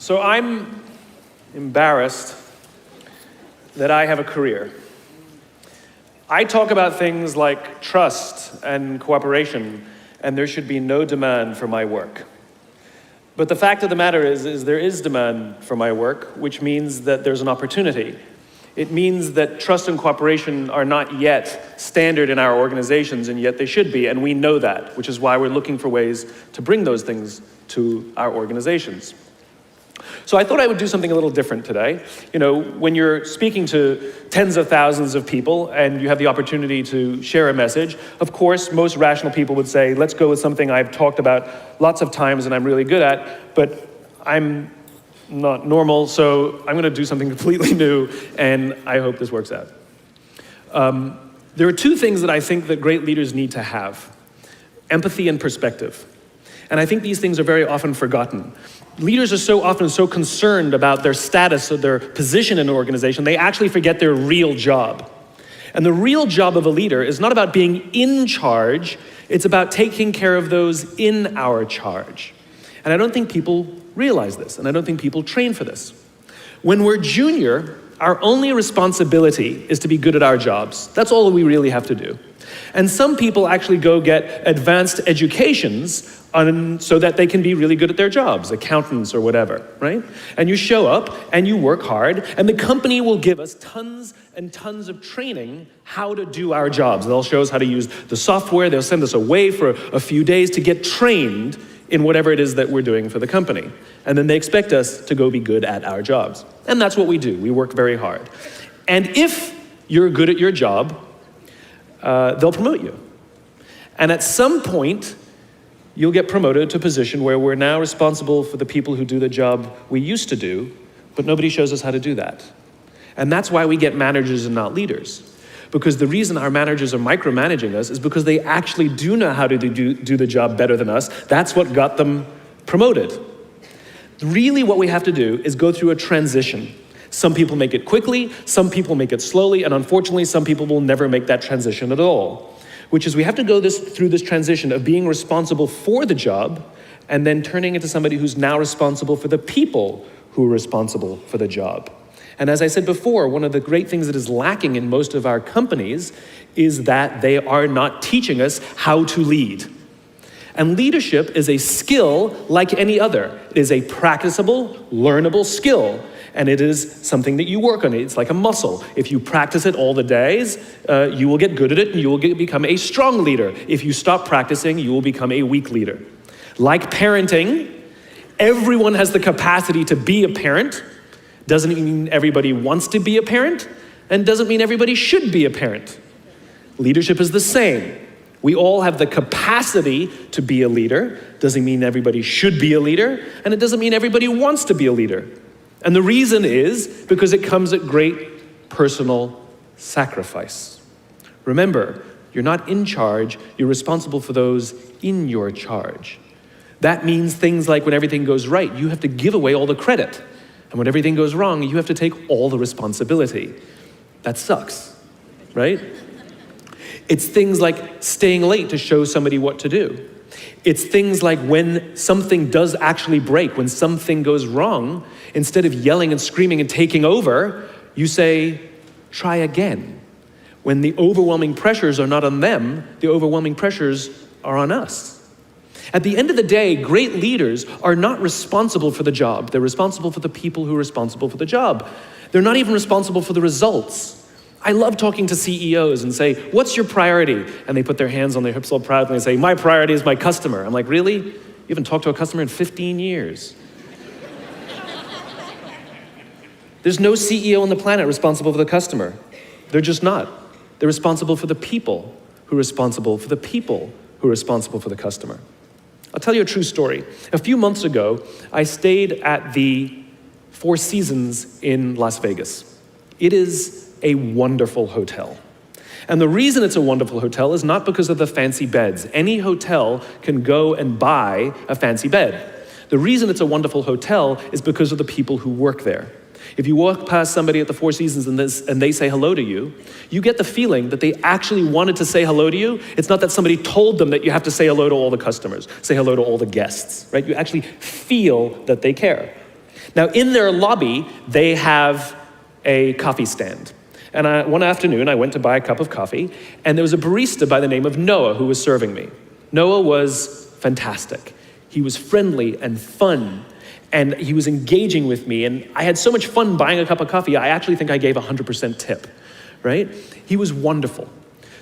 So I'm embarrassed that I have a career. I talk about things like trust and cooperation, and there should be no demand for my work. But the fact of the matter is there is demand for my work, which means that there's an opportunity. It means that trust and cooperation are not yet standard in our organizations, and yet they should be, and we know that, which is why we're looking for ways to bring those things to our organizations. So I thought I would do something a little different today. You know, when you're speaking to tens of thousands of people and you have the opportunity to share a message, of course, most rational people would say, let's go with something I've talked about lots of times and I'm really good at, but I'm not normal, so I'm gonna do something completely new, and I hope this works out. There are two things that I think that great leaders need to have: empathy and perspective. And I think these things are very often forgotten. Leaders are so often so concerned about their status or their position in an organization, they actually forget their real job. And the real job of a leader is not about being in charge, it's about taking care of those in our charge. And I don't think people realize this, and I don't think people train for this. When we're junior, our only responsibility is to be good at our jobs. That's all we really have to do. And some people actually go get advanced educations so that they can be really good at their jobs, accountants or whatever, right? And you show up and you work hard, and the company will give us tons and tons of training how to do our jobs. They'll show us how to use the software, they'll send us away for a few days to get trained in whatever it is that we're doing for the company. And then they expect us to go be good at our jobs. And that's what we do, we work very hard. And if you're good at your job, they'll promote you. And at some point, you'll get promoted to a position where we're now responsible for the people who do the job we used to do, but nobody shows us how to do that. And that's why we get managers and not leaders. Because the reason our managers are micromanaging us is because they actually do know how to do the job better than us. That's what got them promoted. Really what we have to do is go through a transition. Some people make it quickly, some people make it slowly, and unfortunately some people will never make that transition at all. Which is we have to go through this transition of being responsible for the job and then turning into somebody who's now responsible for the people who are responsible for the job. And as I said before, one of the great things that is lacking in most of our companies is that they are not teaching us how to lead. And leadership is a skill like any other. It is a practicable, learnable skill. And it is something that you work on. It's like a muscle. If you practice it all the days, you will get good at it and you will become a strong leader. If you stop practicing, you will become a weak leader. Like parenting, everyone has the capacity to be a parent. Doesn't mean everybody wants to be a parent, and doesn't mean everybody should be a parent. Leadership is the same. We all have the capacity to be a leader. Doesn't mean everybody should be a leader, and it doesn't mean everybody wants to be a leader. And the reason is because it comes at great personal sacrifice. Remember, you're not in charge, you're responsible for those in your charge. That means things like when everything goes right, you have to give away all the credit. And when everything goes wrong, you have to take all the responsibility. That sucks, right? It's things like staying late to show somebody what to do. It's things like when something does actually break, when something goes wrong, instead of yelling and screaming and taking over, you say, try again. When the overwhelming pressures are not on them, the overwhelming pressures are on us. At the end of the day, great leaders are not responsible for the job. They're responsible for the people who are responsible for the job. They're not even responsible for the results. I love talking to CEOs and say, what's your priority? And they put their hands on their hips all proudly and say, my priority is my customer. I'm like, really? You haven't talked to a customer in 15 years. There's no CEO on the planet responsible for the customer. They're just not. They're responsible for the people who are responsible for the people who are responsible for the customer. I'll tell you a true story. A few months ago, I stayed at the Four Seasons in Las Vegas. It is a wonderful hotel. And the reason it's a wonderful hotel is not because of the fancy beds. Any hotel can go and buy a fancy bed. The reason it's a wonderful hotel is because of the people who work there. If you walk past somebody at the Four Seasons and they say hello to you, you get the feeling that they actually wanted to say hello to you. It's not that somebody told them that you have to say hello to all the customers, say hello to all the guests, right? You actually feel that they care. Now, in their lobby, they have a coffee stand. And one afternoon, I went to buy a cup of coffee, and there was a barista by the name of Noah who was serving me. Noah was fantastic. He was friendly and fun, and he was engaging with me, and I had so much fun buying a cup of coffee, I actually think I gave 100% tip, right? He was wonderful.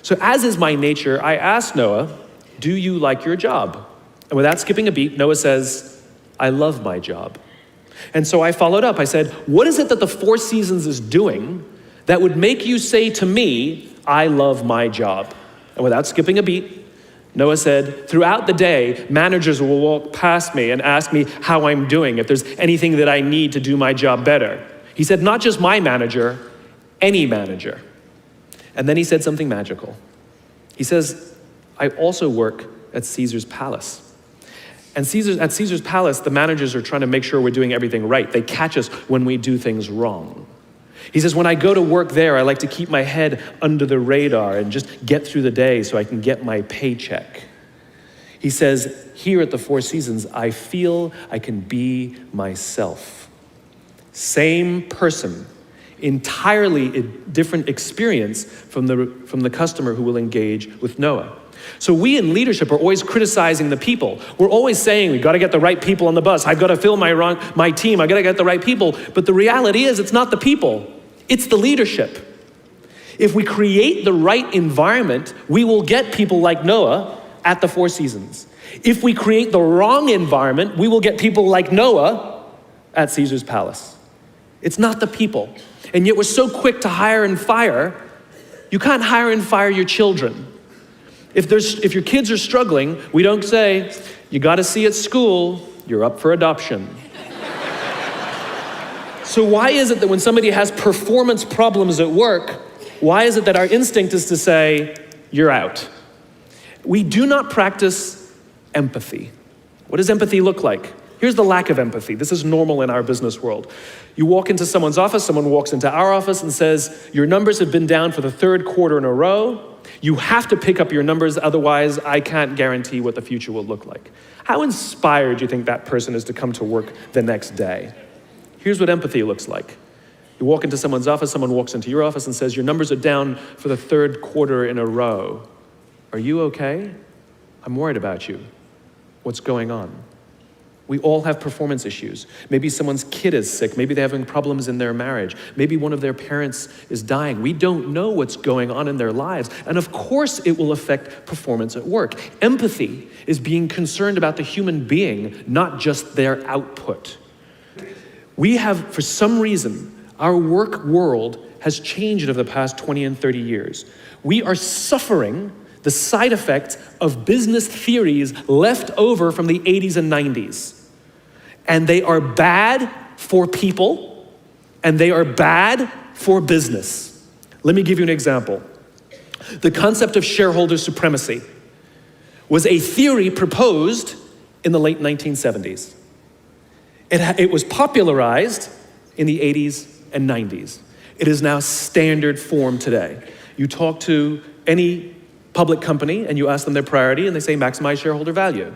So as is my nature, I asked Noah, do you like your job? And without skipping a beat, Noah says, I love my job. And so I followed up. I said, what is it that the Four Seasons is doing that would make you say to me, I love my job? And without skipping a beat, Noah said, throughout the day, managers will walk past me and ask me how I'm doing, if there's anything that I need to do my job better. He said, not just my manager, any manager. And then he said something magical. He says, I also work at Caesar's palace. And at Caesar's palace, the managers are trying to make sure we're doing everything right. They catch us when we do things wrong. He says, when I go to work there, I like to keep my head under the radar and just get through the day so I can get my paycheck. He says, here at the Four Seasons, I feel I can be myself. Same person, entirely different experience from the customer who will engage with Noah. So we in leadership are always criticizing the people. We're always saying, we gotta get the right people on the bus. I've gotta fill my team. I gotta get the right people. But the reality is, it's not the people, it's the leadership. If we create the right environment, we will get people like Noah at the Four Seasons. If we create the wrong environment, we will get people like Noah at Caesar's palace. It's not the people. And yet we're so quick to hire and fire. You can't hire and fire your children. If your kids are struggling, we don't say, you gotta see at school, you're up for adoption. So why is it that when somebody has performance problems at work, why is it that our instinct is to say, you're out? We do not practice empathy. What does empathy look like? Here's the lack of empathy. This is normal in our business world. You walk into someone's office, someone walks into our office and says, your numbers have been down for the third quarter in a row. You have to pick up your numbers, otherwise I can't guarantee what the future will look like. How inspired do you think that person is to come to work the next day? Here's what empathy looks like. You walk into someone's office, someone walks into your office and says, your numbers are down for the third quarter in a row. Are you okay? I'm worried about you. What's going on? We all have performance issues. Maybe someone's kid is sick. Maybe they're having problems in their marriage. Maybe one of their parents is dying. We don't know what's going on in their lives. And of course it will affect performance at work. Empathy is being concerned about the human being, not just their output. We have, for some reason, our work world has changed over the past 20 and 30 years. We are suffering the side effects of business theories left over from the 80s and 90s. And they are bad for people, and they are bad for business. Let me give you an example. The concept of shareholder supremacy was a theory proposed in the late 1970s. It was popularized in the 80s and 90s. It is now standard form today. You talk to any public company and you ask them their priority and they say maximize shareholder value.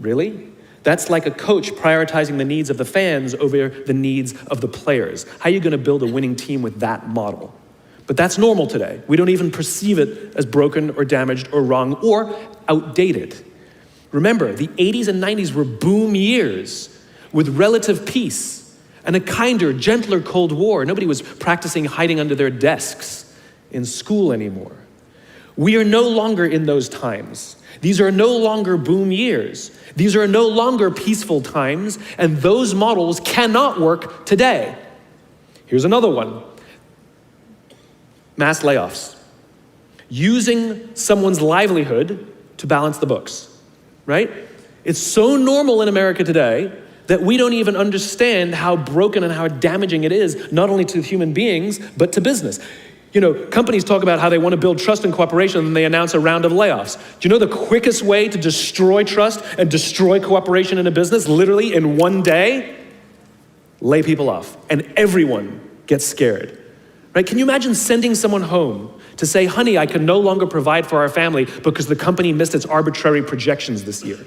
Really? That's like a coach prioritizing the needs of the fans over the needs of the players. How are you going to build a winning team with that model? But that's normal today. We don't even perceive it as broken or damaged or wrong or outdated. Remember, the 80s and 90s were boom years with relative peace and a kinder, gentler Cold War. Nobody was practicing hiding under their desks in school anymore. We are no longer in those times. These are no longer boom years. These are no longer peaceful times, and those models cannot work today. Here's another one. Mass layoffs. Using someone's livelihood to balance the books, right? It's so normal in America today that we don't even understand how broken and how damaging it is, not only to human beings, but to business. You know, companies talk about how they want to build trust and cooperation, and they announce a round of layoffs. Do you know the quickest way to destroy trust and destroy cooperation in a business, literally in one day? Lay people off, and everyone gets scared, right? Can you imagine sending someone home to say, honey, I can no longer provide for our family because the company missed its arbitrary projections this year?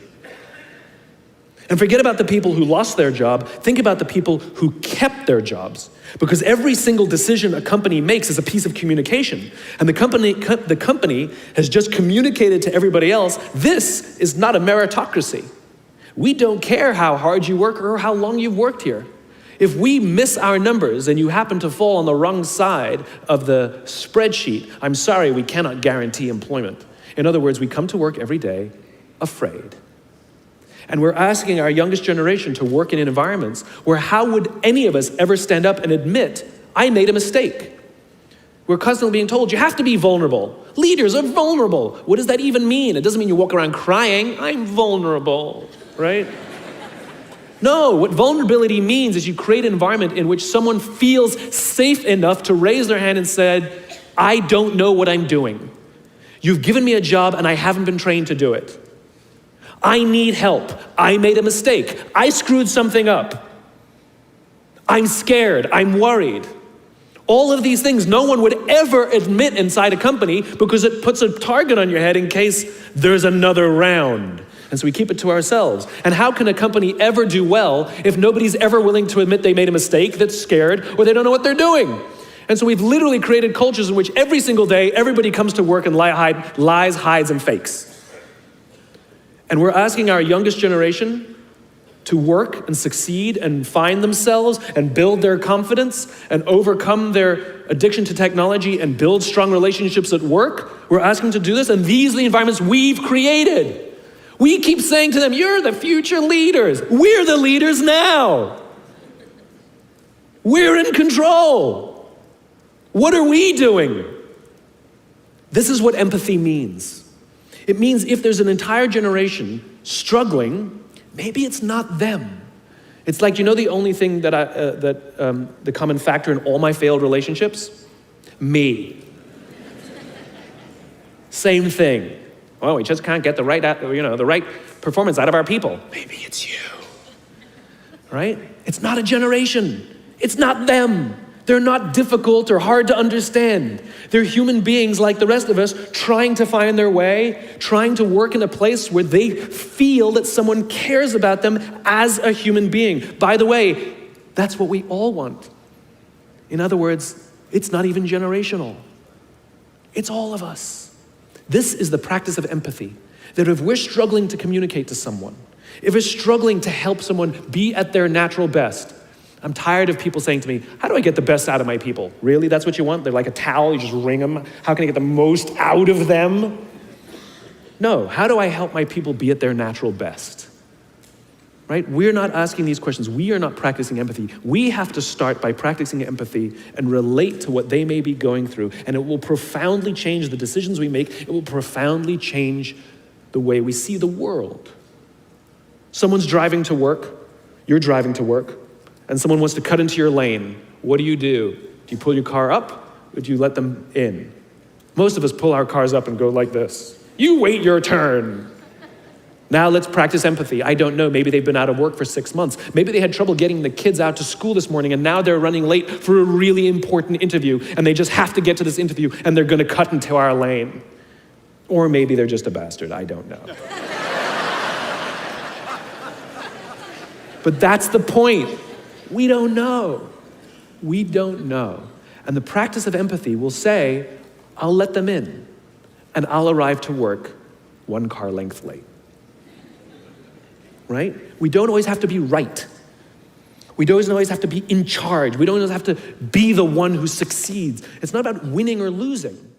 And forget about the people who lost their job. Think about the people who kept their jobs. Because every single decision a company makes is a piece of communication. And the company has just communicated to everybody else, this is not a meritocracy. We don't care how hard you work or how long you've worked here. If we miss our numbers and you happen to fall on the wrong side of the spreadsheet, I'm sorry, we cannot guarantee employment. In other words, we come to work every day afraid. And we're asking our youngest generation to work in environments where how would any of us ever stand up and admit, I made a mistake? We're constantly being told, you have to be vulnerable. Leaders are vulnerable. What does that even mean? It doesn't mean you walk around crying, I'm vulnerable, right? No, what vulnerability means is you create an environment in which someone feels safe enough to raise their hand and said, I don't know what I'm doing. You've given me a job and I haven't been trained to do it. I need help. I made a mistake. I screwed something up. I'm scared. I'm worried. All of these things no one would ever admit inside a company because it puts a target on your head in case there's another round. And so we keep it to ourselves. And how can a company ever do well if nobody's ever willing to admit they made a mistake, that's scared, or they don't know what they're doing? And so we've literally created cultures in which every single day everybody comes to work and lies, hides, and fakes. And we're asking our youngest generation to work and succeed and find themselves and build their confidence and overcome their addiction to technology and build strong relationships at work. We're asking them to do this, and these are the environments we've created. We keep saying to them, you're the future leaders. We're the leaders now. We're in control. What are we doing? This is what empathy means. It means if there's an entire generation struggling, maybe it's not them. It's like, you know the only thing the common factor in all my failed relationships? Me. Same thing. Oh, we just can't get the right performance out of our people. Maybe it's you, right? It's not a generation. It's not them. They're not difficult or hard to understand. They're human beings like the rest of us, trying to find their way, trying to work in a place where they feel that someone cares about them as a human being. By the way, that's what we all want. In other words, it's not even generational. It's all of us. This is the practice of empathy, that if we're struggling to communicate to someone, if we're struggling to help someone be at their natural best, I'm tired of people saying to me, how do I get the best out of my people? Really, that's what you want? They're like a towel, you just wring them. How can I get the most out of them? No, how do I help my people be at their natural best? Right? We're not asking these questions. We are not practicing empathy. We have to start by practicing empathy and relate to what they may be going through. And it will profoundly change the decisions we make. It will profoundly change the way we see the world. Someone's driving to work. You're driving to work. And someone wants to cut into your lane. What do? Do you pull your car up or do you let them in? Most of us pull our cars up and go like this. You wait your turn. Now let's practice empathy. I don't know, maybe they've been out of work for 6 months. Maybe they had trouble getting the kids out to school this morning and now they're running late for a really important interview and they just have to get to this interview and they're gonna cut into our lane. Or maybe they're just a bastard, I don't know. But that's the point. We don't know. We don't know. And the practice of empathy will say, I'll let them in and I'll arrive to work 1 car length late. Right? We don't always have to be right. We don't always have to be in charge. We don't always have to be the one who succeeds. It's not about winning or losing.